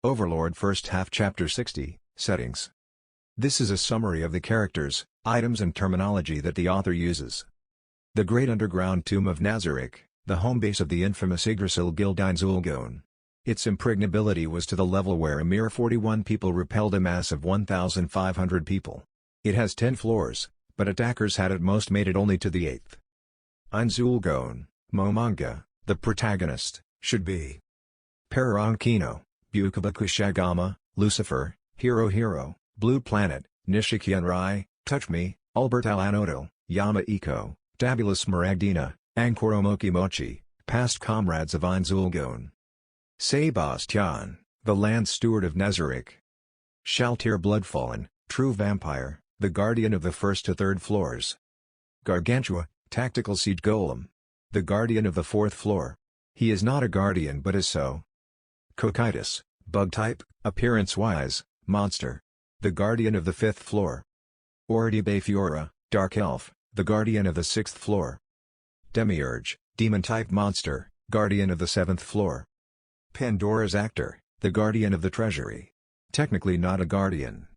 Overlord First Half Chapter 60, Settings. This is a summary of the characters, items and terminology that the author uses. The Great Underground Tomb of Nazarick, the home base of the infamous Yggdrasil guild Ainzulgoen. Its impregnability was to the level where a mere 41 people repelled a mass of 1,500 people. It has 10 floors, but attackers had at most made it only to the 8th. Ainzulgoen, Momonga, the protagonist, should be Pararonkino, Bukabakushagama, Lucifer, Hero, Blue Planet, Nishikianrai, Touch Me, Albert Alanoto, Yama Iko, Tabulus Maragdina, Ankoromoki Mochi, past comrades of Ainzulgoen. Sebastian, the Land Steward of Nazarick. Shaltir Bloodfallen, True Vampire, the Guardian of the 1st to 3rd floors. Gargantua, Tactical Siege Golem. The Guardian of the 4th floor. He is not a Guardian but is so. Cocytus, Bug type, appearance-wise, Monster. The Guardian of the 5th floor. Ordibafiora, Dark Elf, the Guardian of the 6th floor. Demiurge, Demon-type Monster, Guardian of the 7th floor. Pandora's Actor, the Guardian of the Treasury. Technically not a Guardian.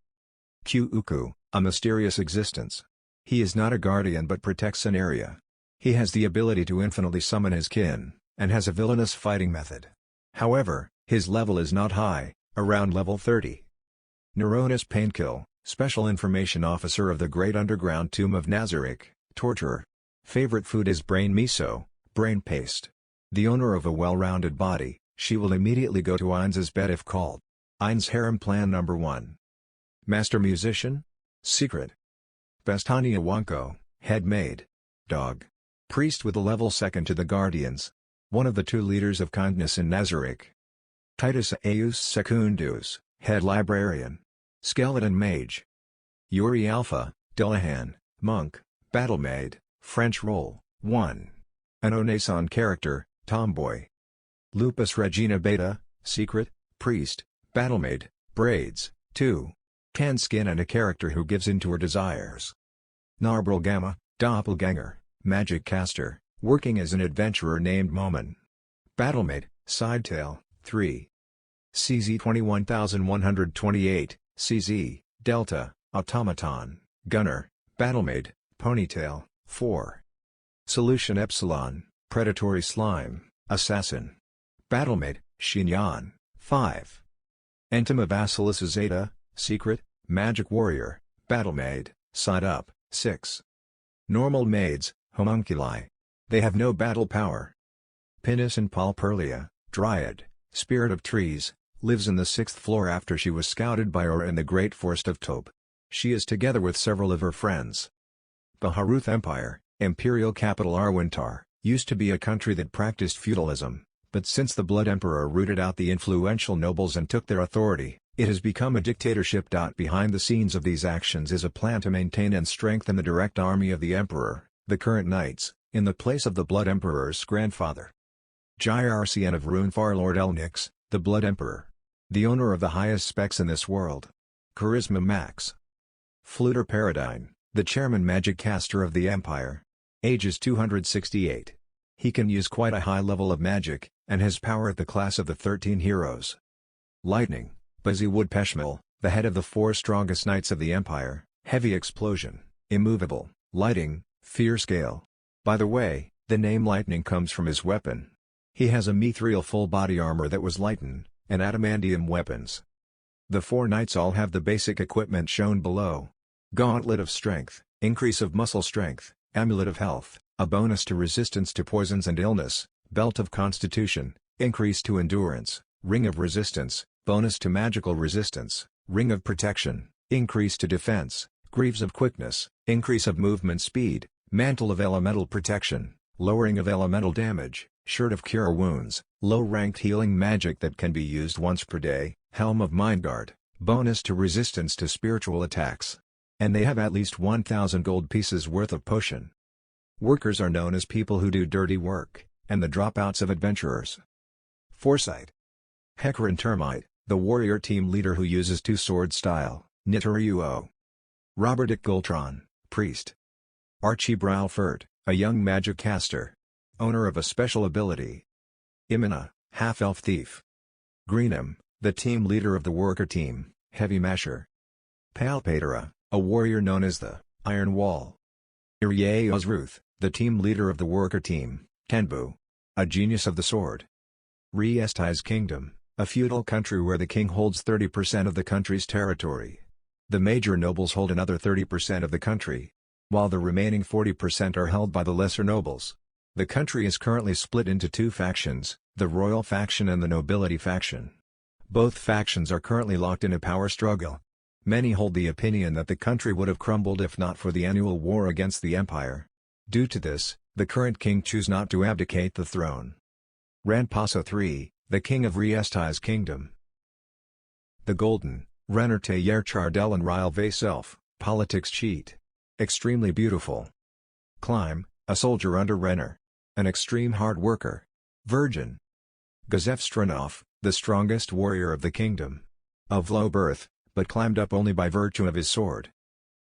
Kyuuku, a mysterious existence. He is not a Guardian but protects an area. He has the ability to infinitely summon his kin, and has a villainous fighting method. However, his level is not high, around level 30. Neuronus Painkill, Special Information Officer of the Great Underground Tomb of Nazarick, Torturer. Favorite food is brain miso, brain paste. The owner of a well-rounded body, she will immediately go to Ainz's bed if called. Ainz Harem Plan Number 1. Master Musician? Secret. Bestania Wanko, Head Maid. Dog. Priest with a level 2nd to the Guardians. One of the 2 leaders of kindness in Nazarick. Titus Aeus Secundus, Head Librarian. Skeleton Mage. Yuri Alpha, Dillahan, Monk, Battlemaid, French Role, 1. An Onaison character, Tomboy. Lupus Regina Beta, Secret, Priest, Battlemaid, Braids, 2. Can skin and a character who gives in to her desires. Narbril Gamma, Doppelganger, Magic Caster, working as an adventurer named Momon. Battlemaid, Sidetail, 3. CZ 21128, CZ, Delta, Automaton, Gunner, Battlemaid, Ponytail, 4. Solution Epsilon, Predatory Slime, Assassin. Battlemaid, Shinyan, 5. Entima Basilis Zeta, Secret, Magic Warrior, Battlemaid, Side Up, 6. Normal Maids, Homunculi. They have no battle power. Pinus and Palperlia, Dryad, Spirit of Trees, lives in the 6th floor after she was scouted by Aura in the Great Forest of Tob. She is together with several of her friends. Baharuth Empire, Imperial Capital Arwintar, used to be a country that practiced feudalism, but since the Blood Emperor rooted out the influential nobles and took their authority, it has become a dictatorship. Behind the scenes of these actions is a plan to maintain and strengthen the direct army of the Emperor, the current knights, in the place of the Blood Emperor's grandfather. Jyrcn of Runefar Lord Elnix, the Blood Emperor. The owner of the highest specs in this world. Charisma Max. Fluter Paradine, the Chairman Magic Caster of the Empire. Age is 268. He can use quite a high level of magic, and has power at the class of the 13 heroes. Lightning, Baziwood Peshmil, the head of the 4 strongest knights of the Empire. Heavy Explosion, Immovable, Lighting, Fear Scale. By the way, the name Lightning comes from his weapon. He has a mithril full body armor that was lightened, and adamantium weapons. The 4 knights all have the basic equipment shown below. Gauntlet of Strength, increase of muscle strength. Amulet of Health, a bonus to resistance to poisons and illness. Belt of Constitution, increase to endurance. Ring of Resistance, bonus to magical resistance. Ring of Protection, increase to defense. Greaves of Quickness, increase of movement speed. Mantle of Elemental Protection, lowering of elemental damage. Shirt of Cure Wounds, low-ranked healing magic that can be used once per day. Helm of Mindguard, bonus to resistance to spiritual attacks. And they have at least 1,000 gold pieces worth of potion. Workers are known as people who do dirty work, and the dropouts of adventurers. Foresight. Hecarim Termite, the warrior team leader who uses 2-sword style. Nitaruo. Robertic Gultron, Priest. Archie Browfert, a young magic caster. Owner of a special ability. Imina, half-elf thief. Greenham, the team leader of the worker team, Heavy Masher. Palpatera, a warrior known as the Iron Wall. Ozruth, the team leader of the worker team, Tenbu. A genius of the sword. Riestai's kingdom, a feudal country where the king holds 30% of the country's territory. The major nobles hold another 30% of the country, while the remaining 40% are held by the lesser nobles. The country is currently split into two factions, the royal faction and the nobility faction. Both factions are currently locked in a power struggle. Many hold the opinion that the country would have crumbled if not for the annual war against the empire. Due to this, the current king chose not to abdicate the throne. Ranpaso III, the king of Riestai's kingdom. The Golden, Renerte Yerchardel and Ryle Vaself, politics cheat. Extremely beautiful. Climb, a soldier under Renner. An extreme hard worker. Virgin. Gazef Stranov, the strongest warrior of the kingdom. Of low birth, but climbed up only by virtue of his sword.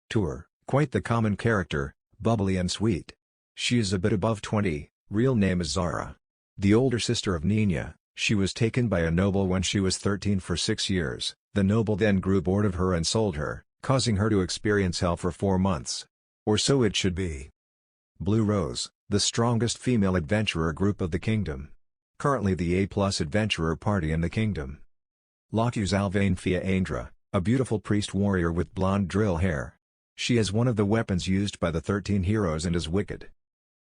Tour, quite the common character, bubbly and sweet. She is a bit above 20, real name is Zara. The older sister of Nina, she was taken by a noble when she was 13 for 6 years, the noble then grew bored of her and sold her, causing her to experience hell for 4 months. Or so it should be. Blue Rose, the strongest female adventurer group of the kingdom. Currently the A+ adventurer party in the kingdom. Locus Alvain Fia Aindra, a beautiful priest warrior with blonde drill hair. She is one of the weapons used by the 13 heroes and is wicked.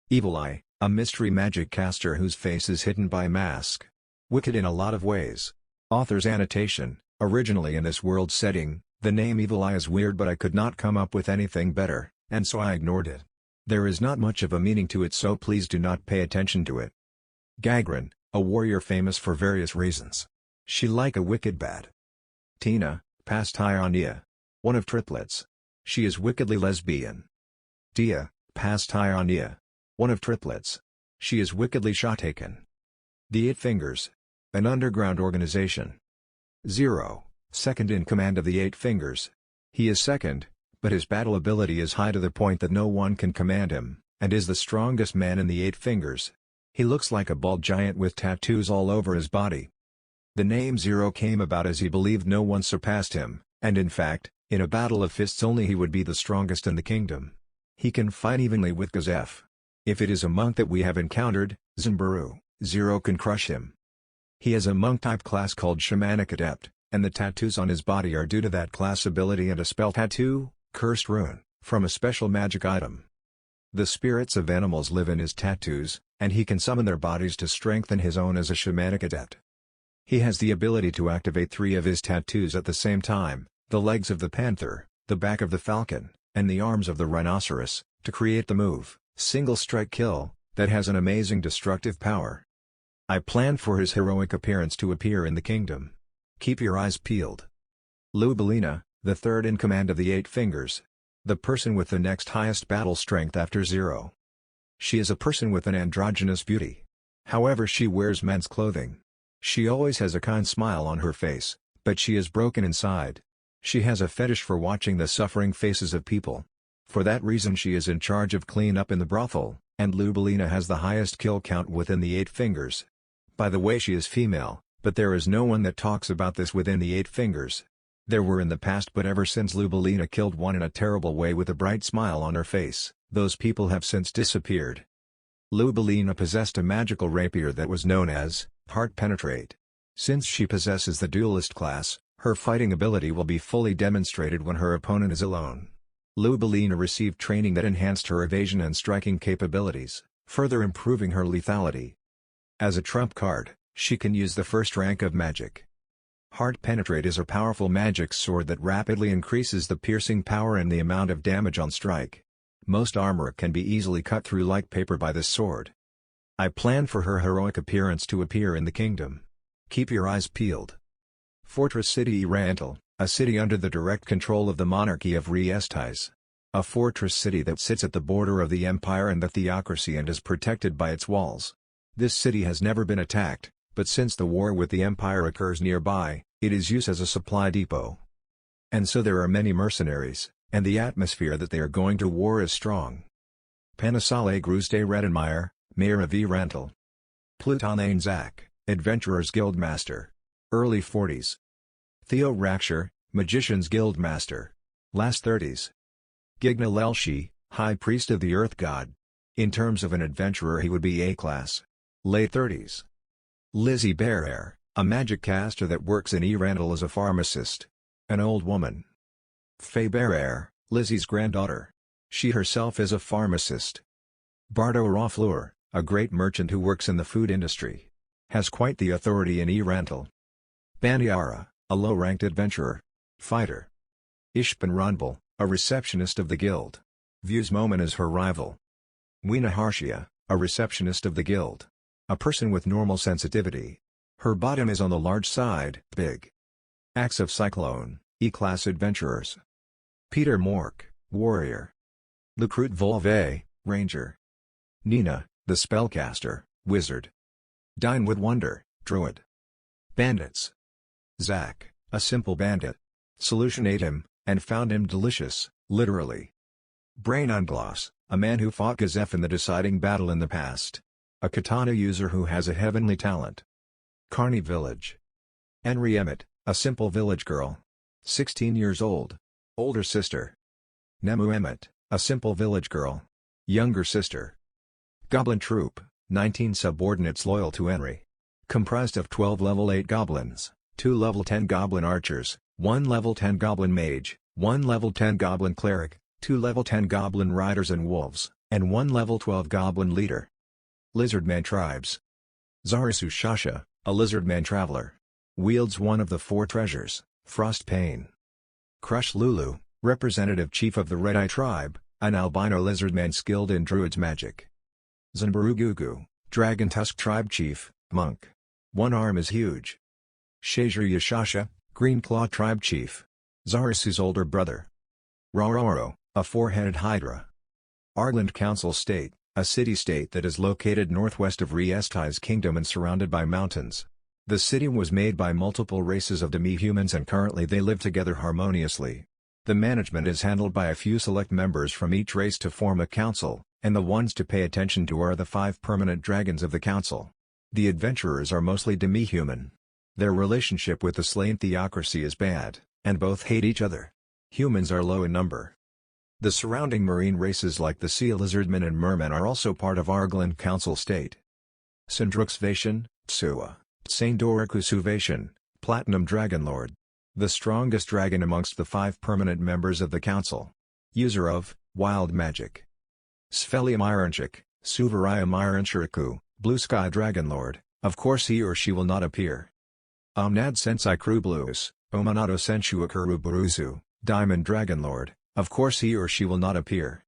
Evil Eye, a mystery magic caster whose face is hidden by mask. Wicked in a lot of ways. Author's annotation, originally in this world setting, the name Evil Eye is weird but I could not come up with anything better, and so I ignored it. There is not much of a meaning to it so please do not pay attention to it. Gagrin, a warrior famous for various reasons. She like a wicked bad. Tina, past Ionia. One of triplets. She is wickedly lesbian. Dia, past Ionia. One of triplets. She is wickedly shot-taken. The Eight Fingers. An underground organization. Zero, second in command of the Eight Fingers. He is second, but his battle ability is high to the point that no one can command him, and is the strongest man in the Eight Fingers. He looks like a bald giant with tattoos all over his body. The name Zero came about as he believed no one surpassed him, and in fact, in a battle of fists only he would be the strongest in the kingdom. He can fight evenly with Gazef. If it is a monk that we have encountered, Zimbaru, Zero can crush him. He has a monk-type class called Shamanic Adept, and the tattoos on his body are due to that class ability and a spell tattoo, Cursed Rune, from a special magic item. The spirits of animals live in his tattoos, and he can summon their bodies to strengthen his own as a Shamanic Adept. He has the ability to activate 3 of his tattoos at the same time, the legs of the panther, the back of the falcon, and the arms of the rhinoceros, to create the move, Single Strike Kill, that has an amazing destructive power. I plan for his heroic appearance to appear in the kingdom. Keep your eyes peeled. Lubelina, the third in command of the Eight Fingers. The person with the next highest battle strength after Zero. She is a person with an androgynous beauty. However, she wears men's clothing. She always has a kind smile on her face, but she is broken inside. She has a fetish for watching the suffering faces of people. For that reason she is in charge of clean up in the brothel, and Lubelina has the highest kill count within the Eight Fingers. By the way, she is female, but there is no one that talks about this within the Eight Fingers. There were in the past, but ever since Lubelina killed one in a terrible way with a bright smile on her face, those people have since disappeared. Lubelina possessed a magical rapier that was known as Heart Penetrate. Since she possesses the duelist class, her fighting ability will be fully demonstrated when her opponent is alone. Lubelina received training that enhanced her evasion and striking capabilities, further improving her lethality. As a trump card, she can use the first rank of magic. Heart Penetrate is a powerful magic sword that rapidly increases the piercing power and the amount of damage on strike. Most armor can be easily cut through like paper by this sword. I plan for her heroic appearance to appear in the kingdom. Keep your eyes peeled. Fortress City Irantal, a city under the direct control of the monarchy of Riestais. A fortress city that sits at the border of the empire and the theocracy and is protected by its walls. This city has never been attacked, but since the war with the empire occurs nearby, it is used as a supply depot. And so there are many mercenaries, and the atmosphere that they are going to war is strong. Panasale Gruzde Redenmeyer, Mayor of Irantal. Pluton Ainzak, Adventurers Guild Master. early 40s. Theo Rakshar, Magician's Guild Master. Last 30s. Gigna Lelshi, High Priest of the Earth God. In terms of an adventurer he would be A-class. Late 30s. Lizzie Bear, a magic caster that works in Erandel as a pharmacist. An old woman. Faye Bear, Lizzie's granddaughter. She herself is a pharmacist. Bardo Rafleur, a great merchant who works in the food industry. Has quite the authority in Erandel. Baniara, a low-ranked adventurer. Fighter. Ishpan Runbal, a receptionist of the guild. Views Momin as her rival. Weena Harshia, a receptionist of the guild. A person with normal sensitivity. Her bottom is on the large side, big. Axe of Cyclone, E-class adventurers. Peter Mork, warrior. Lucrut Volve, ranger. Nina, the spellcaster, wizard. Dinewood Wonder, druid. Bandits. Zack, a simple bandit. Solution ate him, and found him delicious, literally. Brain Ungloss, a man who fought Gazef in the deciding battle in the past. A katana user who has a heavenly talent. Carney Village. Henry Emmett, a simple village girl. 16 years old. Older sister. Nemu Emmett, a simple village girl. Younger sister. Goblin Troop, 19 subordinates loyal to Henry. Comprised of 12 level 8 goblins, 2 level 10 goblin archers, 1 level 10 goblin mage, 1 level 10 goblin cleric, 2 level 10 goblin riders and wolves, and 1 level 12 goblin leader. Lizardman Tribes. Zarasu Shasha, a lizardman traveler. Wields one of the 4 treasures, Frost Pain. Crush Lulu, representative chief of the Red-Eye tribe, an albino lizardman skilled in druid's magic. Zanbarugugu, Dragon Tusk tribe chief, monk. One arm is huge. Shazer Yashasha, Green Claw tribe chief. Zarasu's older brother. Rororo, a 4-headed hydra. Argland Council State, a city-state that is located northwest of Riestai's kingdom and surrounded by mountains. The city was made by multiple races of demi-humans and currently they live together harmoniously. The management is handled by a few select members from each race to form a council, and the ones to pay attention to are the 5 permanent dragons of the council. The adventurers are mostly demi-human. Their relationship with the slain theocracy is bad, and both hate each other. Humans are low in number. The surrounding marine races like the sea lizardmen and mermen are also part of Argland Council State. Sindruxvation, Tsuwa, Tsaindorikusuvation, Platinum Dragonlord. The strongest dragon amongst the 5 permanent members of the council. User of wild magic. Svelium Ironchik, Suvarayam Ironchiriku, Blue Sky Dragonlord, of course he or she will not appear. Omnad Sensai Krubluus, Omanado Sensuakuru Buruzu, Diamond Dragonlord, of course he or she will not appear.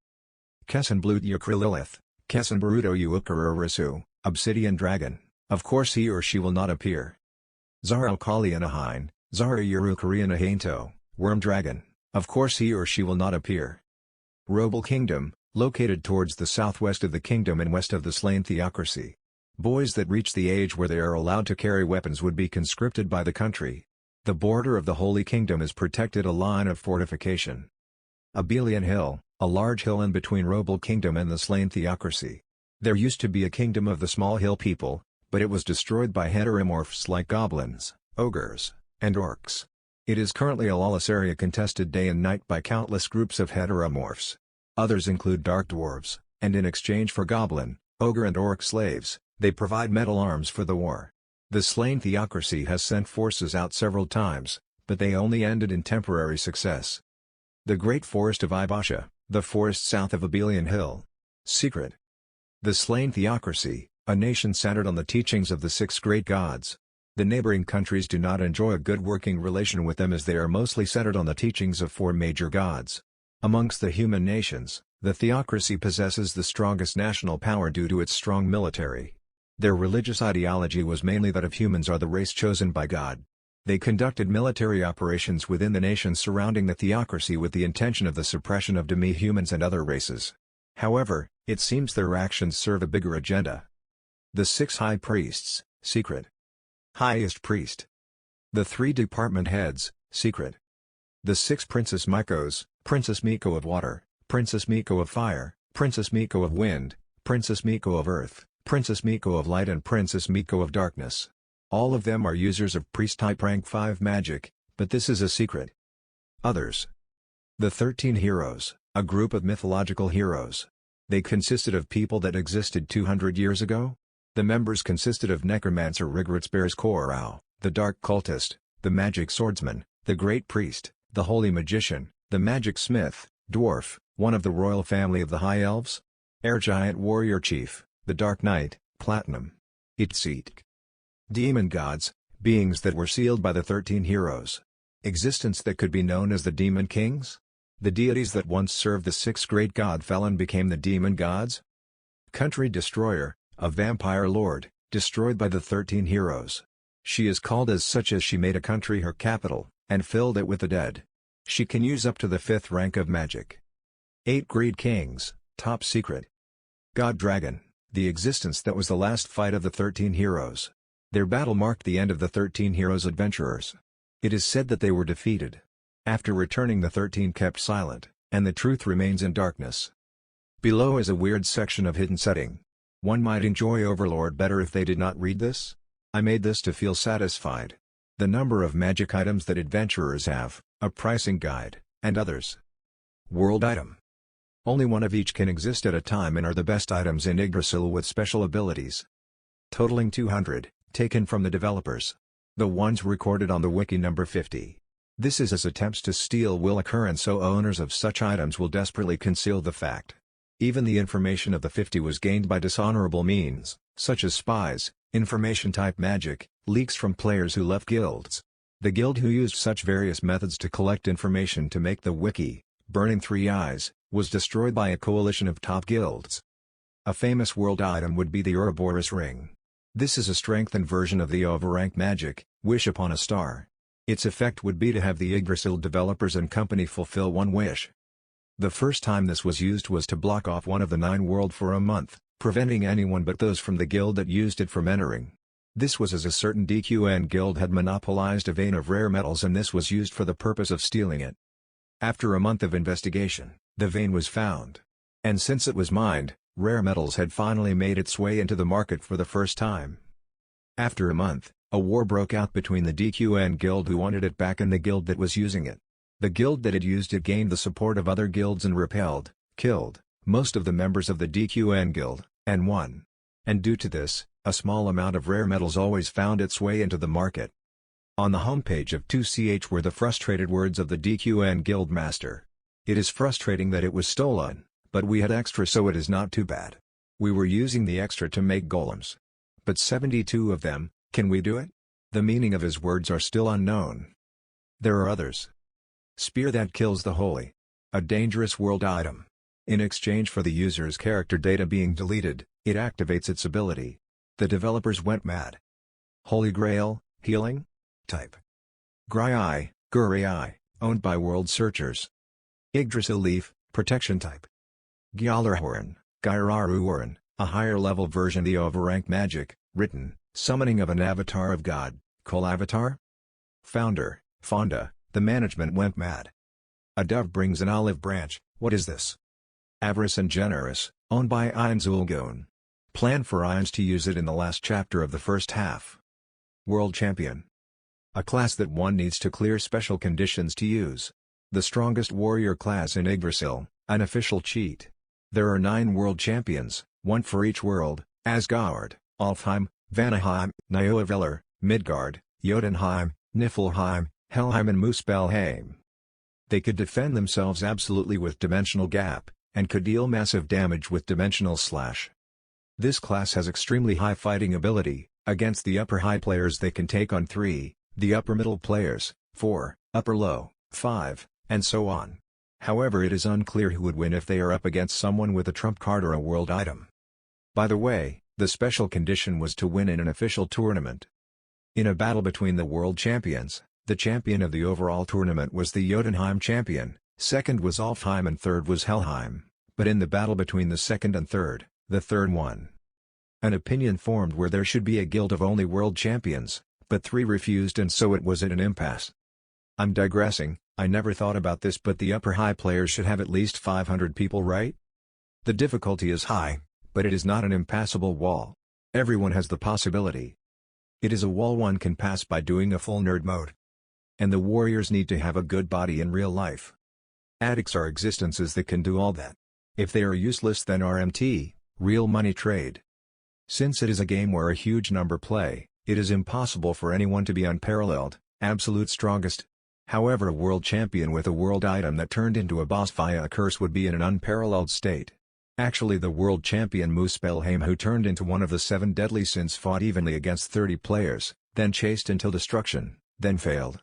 Kessan Blut Ukrililith, Kessan Baruto Uukarasu, Obsidian Dragon, of course he or she will not appear. Zara Kalianahine, Zara Urukarianahainto, Worm Dragon, of course he or she will not appear. Robel Kingdom, located towards the southwest of the kingdom and west of the slain theocracy. Boys that reach the age where they are allowed to carry weapons would be conscripted by the country. The border of the Holy Kingdom is protected a line of fortification. Abelian Hill, a large hill in between Robel Kingdom and the slain theocracy. There used to be a kingdom of the small hill people, but it was destroyed by heteromorphs like goblins, ogres, and orcs. It is currently a lawless area contested day and night by countless groups of heteromorphs. Others include dark dwarves, and in exchange for goblin, ogre and orc slaves, they provide metal arms for the war. The slain theocracy has sent forces out several times, but they only ended in temporary success. The Great Forest of Ibasha, the forest south of Abelian Hill. Secret. The slain theocracy, a nation centered on the teachings of the 6 great gods. The neighboring countries do not enjoy a good working relation with them as they are mostly centered on the teachings of 4 major gods. Amongst the human nations, the theocracy possesses the strongest national power due to its strong military. Their religious ideology was mainly that of humans are the race chosen by God. They conducted military operations within the nations surrounding the theocracy with the intention of the suppression of demi-humans and other races. However, it seems their actions serve a bigger agenda. The 6 high priests, secret. Highest priest. The 3 department heads, secret. The 6 Princess Mikos, Princess Miko of Water, Princess Miko of Fire, Princess Miko of Wind, Princess Miko of Earth, Princess Miko of Light and Princess Miko of Darkness. All of them are users of priest-type rank 5 magic, but this is a secret. Others. The 13 Heroes, a group of mythological heroes. They consisted of people that existed 200 years ago. The members consisted of Necromancer Rigritzbear's Korau, the Dark Cultist, the Magic Swordsman, the Great Priest, the Holy Magician, the Magic Smith, Dwarf, one of the royal family of the High Elves, Air Giant Warrior Chief, the Dark Knight, Platinum, Itzik. Demon gods, beings that were sealed by the 13 heroes. Existence that could be known as the Demon Kings? The deities that once served the 6 great god Felon became the demon gods? Country Destroyer, a vampire lord, destroyed by the 13 heroes. She is called as such as she made a country her capital, and filled it with the dead. She can use up to the 5th rank of magic. 8 Greed Kings, top secret. God Dragon, the existence that was the last fight of the 13 heroes. Their battle marked the end of the 13 heroes' adventurers. It is said that they were defeated. After returning, the 13 kept silent, and the truth remains in darkness. Below is a weird section of hidden setting. One might enjoy Overlord better if they did not read this. I made this to feel satisfied. The number of magic items that adventurers have, a pricing guide, and others. World item. Only one of each can exist at a time and are the best items in Yggdrasil with special abilities. Totaling 200, taken from the developers. The ones recorded on the wiki number 50. This is as attempts to steal will occur, and so owners of such items will desperately conceal the fact. Even the information of the 50 was gained by dishonorable means, such as spies, information-type magic, leaks from players who left guilds. The guild who used such various methods to collect information to make the wiki, Burning 3 Eyes, was destroyed by a coalition of top guilds. A famous world item would be the Ouroboros ring. This is a strengthened version of the overrank magic, Wish Upon a Star. Its effect would be to have the Yggdrasil developers and company fulfill one wish. The first time this was used was to block off one of the 9 world for a month, preventing anyone but those from the guild that used it from entering. This was as a certain DQN guild had monopolized a vein of rare metals, and this was used for the purpose of stealing it. After a month of investigation, the vein was found. And since it was mined, rare metals had finally made its way into the market for the first time. After a month, a war broke out between the DQN guild who wanted it back and the guild that was using it. The guild that had used it gained the support of other guilds and repelled, killed, most of the members of the DQN guild, and won. And due to this, a small amount of rare metals always found its way into the market. On the homepage of 2CH were the frustrated words of the DQN guild master. It is frustrating that it was stolen, but we had extra, so it is not too bad. We were using the extra to make golems. But 72 of them, can we do it? The meaning of his words are still unknown. There are others. Spear that kills the holy. A dangerous world item. In exchange for the user's character data being deleted, it activates its ability. The developers went mad. Holy Grail, healing? Type. Grai, Gurai, owned by World Searchers. Yggdrasil Leaf, protection type. Gjallarhorn, Gyraruhorn, a higher level version of the overrank magic, written, summoning of an avatar of God, Kol Avatar? Founder, Fonda, the management went mad. A dove brings an olive branch, what is this? Avarice and Generous, owned by Ions Ulgon. Plan for Ions to use it in the last chapter of the first half. World Champion. A class that one needs to clear special conditions to use. The strongest warrior class in Yggdrasil, an official cheat. There are 9 world champions, 1 for each world: Asgard, Alfheim, Vanaheim, Niovellir, Midgard, Jotunheim, Niflheim, Helheim and Muspelheim. They could defend themselves absolutely with Dimensional Gap, and could deal massive damage with Dimensional Slash. This class has extremely high fighting ability. Against the upper high players they can take on 3, the upper middle players, 4, upper low, 5, and so on. However, it is unclear who would win if they are up against someone with a trump card or a world item. By the way, the special condition was to win in an official tournament. In a battle between the world champions, the champion of the overall tournament was the Jotunheim champion, second was Alfheim and third was Helheim, but in the battle between the second and third, the third won. An opinion formed where there should be a guild of only world champions, but 3 refused, and so it was at an impasse. I'm digressing. I never thought about this, but the upper high players should have at least 500 people, right? The difficulty is high, but it is not an impassable wall. Everyone has the possibility. It is a wall one can pass by doing a full nerd mode. And the warriors need to have a good body in real life. Addicts are existences that can do all that. If they are useless, then RMT, real money trade. Since it is a game where a huge number play, it is impossible for anyone to be unparalleled, absolute strongest. However, a world champion with a world item that turned into a boss via a curse would be in an unparalleled state. Actually, the world champion Muspelheim, who turned into one of the 7 deadly sins, fought evenly against 30 players, then chased until destruction, then failed.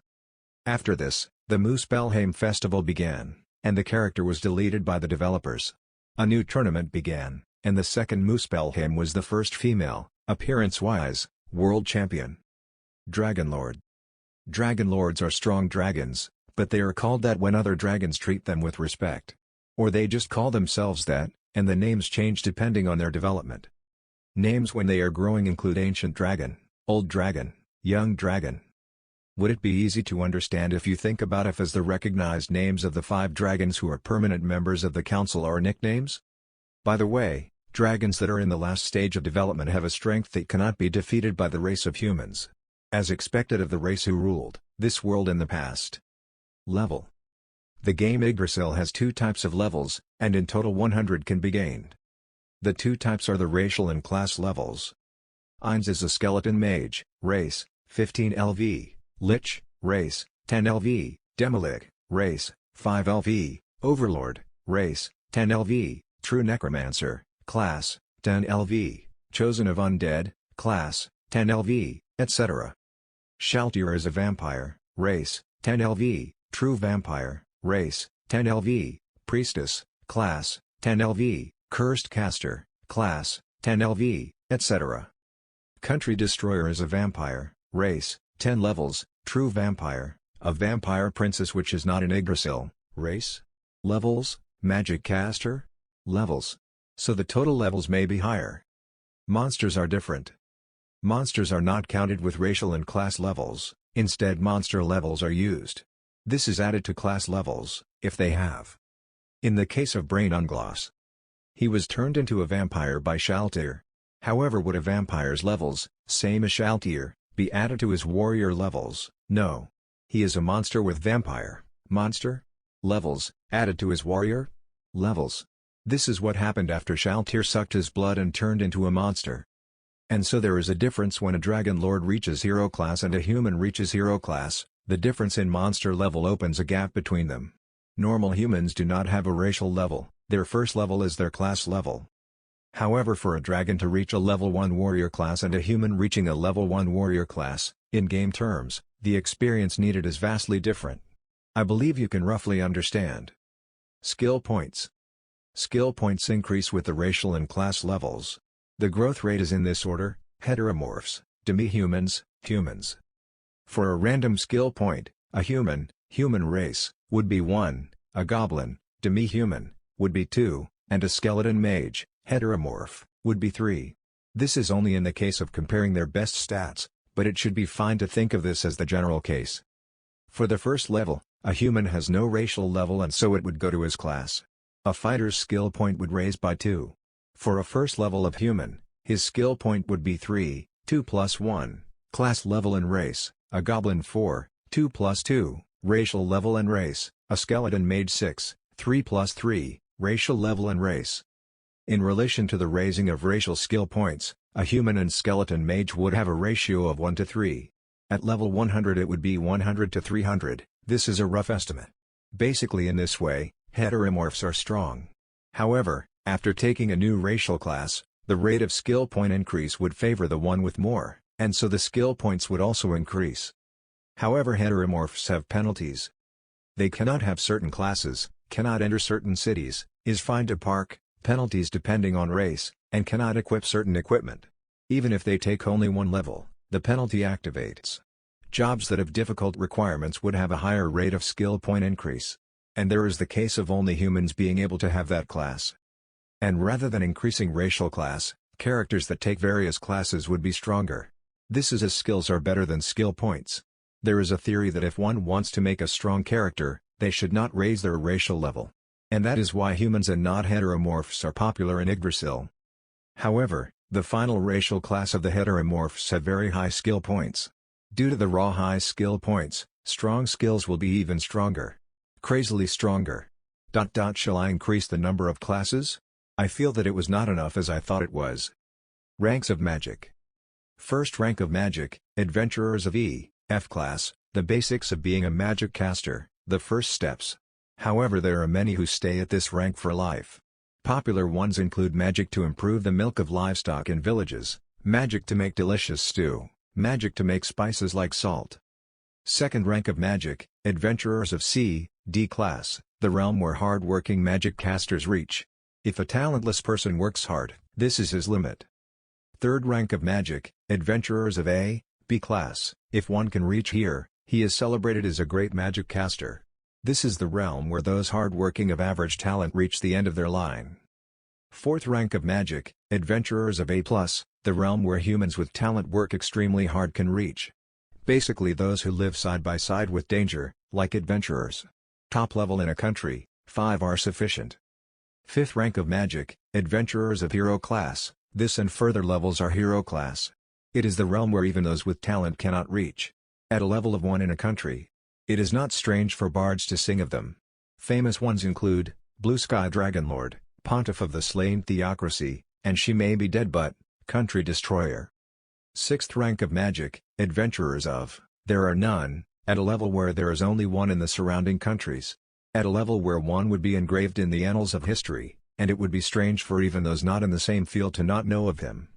After this, the Muspelheim festival began, and the character was deleted by the developers. A new tournament began, and the second Muspelheim was the first female, appearance-wise, world champion. Dragonlord. Dragonlords are strong dragons, but they are called that when other dragons treat them with respect. Or they just call themselves that, and the names change depending on their development. Names when they are growing include Ancient Dragon, Old Dragon, Young Dragon. Would it be easy to understand if you think about if as the recognized names of the 5 dragons who are permanent members of the council are nicknames? By the way, dragons that are in the last stage of development have a strength that cannot be defeated by the race of humans. As expected of the race who ruled this world in the past. Level. The game Yggdrasil has 2 types of levels, and in total 100 can be gained. The 2 types are the racial and class levels. Ainz is a skeleton mage, race, 15 LV, Lich, race, 10 LV, Demolich, race, 5 LV, Overlord, race, 10 LV, True Necromancer, class, 10 LV, Chosen of Undead, class, 10 LV, etc. Shaltir is a vampire, race, 10 LV, True Vampire, race, 10 LV, Priestess, class, 10 LV, Cursed Caster, class, 10 LV, etc. Country Destroyer is a vampire, race, 10 levels, True Vampire, a vampire princess which is not in Yggdrasil, race, levels, Magic Caster, levels. So the total levels may be higher. Monsters are different. Monsters are not counted with racial and class levels, instead monster levels are used. This is added to class levels, if they have. In the case of Brain Ungloss, he was turned into a vampire by Shaltir. However, would a vampire's levels, same as Shaltir, be added to his warrior levels? No. He is a monster with vampire, monster, levels, added to his warrior levels. This is what happened after Shaltir sucked his blood and turned into a monster. And so there is a difference when a Dragon Lord reaches hero class and a human reaches hero class. The difference in monster level opens a gap between them. Normal humans do not have a racial level, their first level is their class level. However, for a dragon to reach a level 1 warrior class and a human reaching a level 1 warrior class, in game terms, the experience needed is vastly different. I believe you can roughly understand. Skill points. Skill points increase with the racial and class levels. The growth rate is in this order: heteromorphs, demi-humans, humans. For a random skill point, a human, human race, would be 1, a goblin, demi-human, would be 2, and a skeleton mage, heteromorph, would be 3. This is only in the case of comparing their best stats, but it should be fine to think of this as the general case. For the first level, a human has no racial level and so it would go to his class. A fighter's skill point would raise by 2. For a first level of human, his skill point would be 3, 2 plus 1, class level and race, a goblin 4, 2 plus 2, racial level and race, a skeleton mage 6, 3 plus 3, racial level and race. In relation to the raising of racial skill points, a human and skeleton mage would have a ratio of 1 to 3. At level 100 it would be 100 to 300, this is a rough estimate. Basically in this way, heteromorphs are strong. However, after taking a new racial class, the rate of skill point increase would favor the one with more, and so the skill points would also increase. However, heteromorphs have penalties. They cannot have certain classes, cannot enter certain cities, is fined a park, penalties depending on race, and cannot equip certain equipment. Even if they take only one level, the penalty activates. Jobs that have difficult requirements would have a higher rate of skill point increase. And there is the case of only humans being able to have that class. And rather than increasing racial class, characters that take various classes would be stronger. This is as skills are better than skill points. There is a theory that if one wants to make a strong character, they should not raise their racial level. And that is why humans and not heteromorphs are popular in Yggdrasil. However, The final racial class of the heteromorphs have very high skill points. Due to the raw high skill points, strong skills will be even stronger. Crazily stronger. Shall I increase the number of classes? I feel that it was not enough as I thought it was. Ranks of Magic. First rank of Magic, Adventurers of E, F class, the basics of being a magic caster, the first steps. However, there are many who stay at this rank for life. Popular ones include magic to improve the milk of livestock in villages, magic to make delicious stew, magic to make spices like salt. Second rank of Magic, Adventurers of C, D class, the realm where hard-working magic casters reach. If a talentless person works hard, this is his limit. Third rank of Magic, Adventurers of A, B class, if one can reach here, he is celebrated as a great magic caster. This is the realm where those hard-working of average talent reach the end of their line. Fourth rank of Magic, Adventurers of A+, the realm where humans with talent work extremely hard can reach. Basically those who live side by side with danger, like adventurers. Top level in a country, 5 are sufficient. Fifth rank of Magic, Adventurers of Hero class, this and further levels are Hero class. It is the realm where even those with talent cannot reach. At a level of 1 in a country. It is not strange for bards to sing of them. Famous ones include, Blue Sky Dragonlord, Pontiff of the Slain Theocracy, and She May Be Dead But, Country Destroyer. Sixth rank of Magic, Adventurers of, there are none, at a level where there is only 1 in the surrounding countries. At a level where 1 would be engraved in the annals of history, and it would be strange for even those not in the same field to not know of him.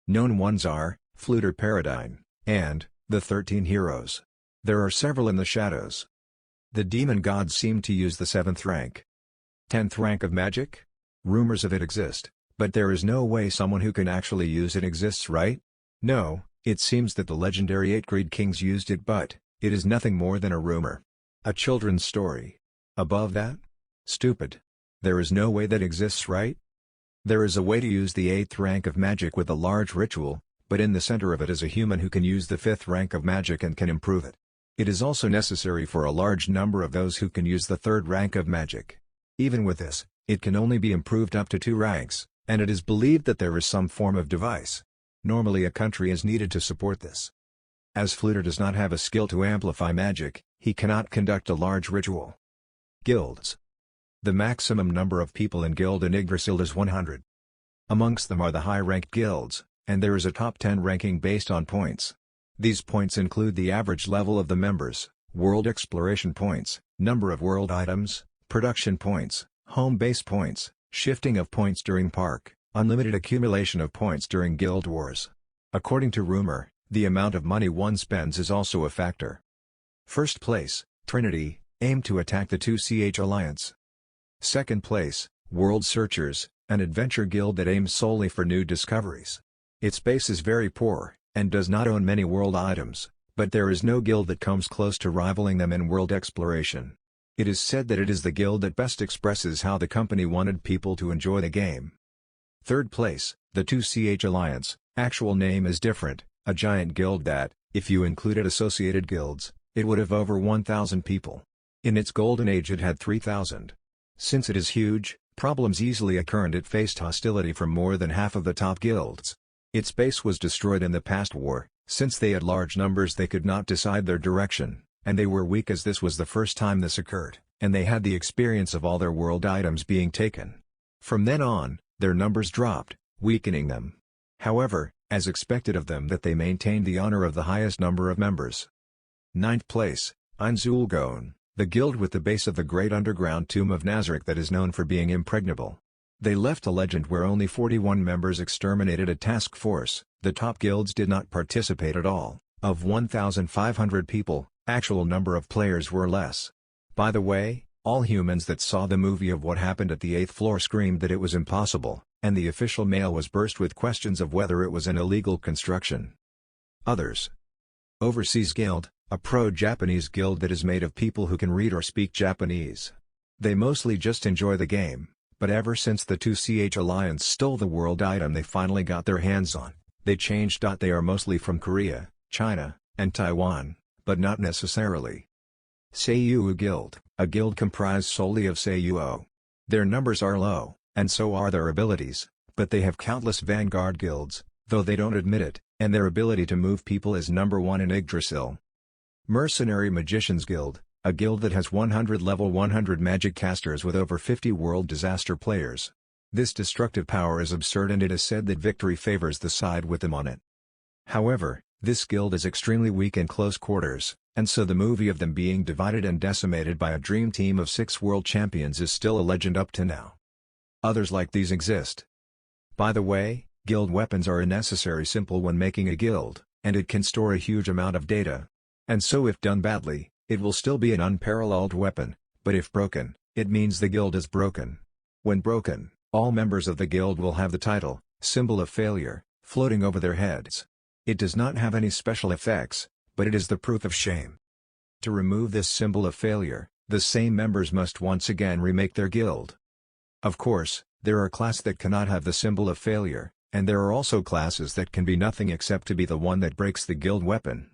Known ones are, Fluter Paradine, and, the 13 Heroes. There are several in the shadows. The demon gods seem to use the 7th rank. 10th rank of Magic? Rumors of it exist, but there is no way someone who can actually use it exists, right? No, it seems that the legendary 8 Greed Kings used it, but it is nothing more than a rumor. A children's story. Above that? Stupid. There is no way that exists, right? There is a way to use the 8th rank of Magic with a large ritual, but in the center of it is a human who can use the 5th rank of Magic and can improve it. It is also necessary for a large number of those who can use the 3rd rank of Magic. Even with this, it can only be improved up to 2 ranks, and it is believed that there is some form of device. Normally a country is needed to support this. As Fluter does not have a skill to amplify magic, he cannot conduct a large ritual. Guilds. The maximum number of people in Guild in Yggdrasil is 100. Amongst them are the high-ranked guilds, and there is a top 10 ranking based on points. These points include the average level of the members, world exploration points, number of world items, production points, home base points, shifting of points during park, unlimited accumulation of points during guild wars. According to rumor, the amount of money one spends is also a factor. First place, Trinity, aim to attack the 2CH Alliance. Second place, World Searchers, an adventure guild that aims solely for new discoveries. Its base is very poor, and does not own many world items, but there is no guild that comes close to rivaling them in world exploration. It is said that it is the guild that best expresses how the company wanted people to enjoy the game. Third place, the 2CH Alliance, actual name is different, a giant guild that, if you included associated guilds, it would have over 1,000 people. In its golden age it had 3,000. Since it is huge, problems easily occur and it faced hostility from more than half of the top guilds. Its base was destroyed in the past war, since they had large numbers they could not decide their direction, and they were weak as this was the first time this occurred, and they had the experience of all their world items being taken. From then on, their numbers dropped, weakening them. However, as expected of them that they maintained the honor of the highest number of members. Ninth place, Einzulgon, the guild with the base of the great underground tomb of Nazarick that is known for being impregnable. They left a legend where only 41 members exterminated a task force. The top guilds did not participate at all. Of 1,500 people, actual number of players were less. By the way, all humans that saw the movie of what happened at the 8th floor screamed that it was impossible, and the official mail was burst with questions of whether it was an illegal construction. Others. Overseas Guild, a pro-Japanese guild that is made of people who can read or speak Japanese. They mostly just enjoy the game, but ever since the 2CH Alliance stole the world item they finally got their hands on, they changed. They are mostly from Korea, China, and Taiwan, but not necessarily. Seiyuu Guild, a guild comprised solely of Seiyuu. Their numbers are low, and so are their abilities, but they have countless vanguard guilds, though they don't admit it, and their ability to move people is number 1 in Yggdrasil. Mercenary Magicians Guild, a guild that has 100 level 100 magic casters with over 50 world disaster players. This destructive power is absurd, and it is said that victory favors the side with them on it. However, this guild is extremely weak in close quarters, and so the movie of them being divided and decimated by a dream team of 6 world champions is still a legend up to now. Others like these exist. By the way, guild weapons are a necessary simple when making a guild, and it can store a huge amount of data. And so if done badly, it will still be an unparalleled weapon, but if broken, it means the guild is broken. When broken, all members of the guild will have the title, Symbol of Failure, floating over their heads. It does not have any special effects, but it is the proof of shame. To remove this symbol of failure, the same members must once again remake their guild. Of course, there are classes that cannot have the symbol of failure, and there are also classes that can be nothing except to be the one that breaks the guild weapon.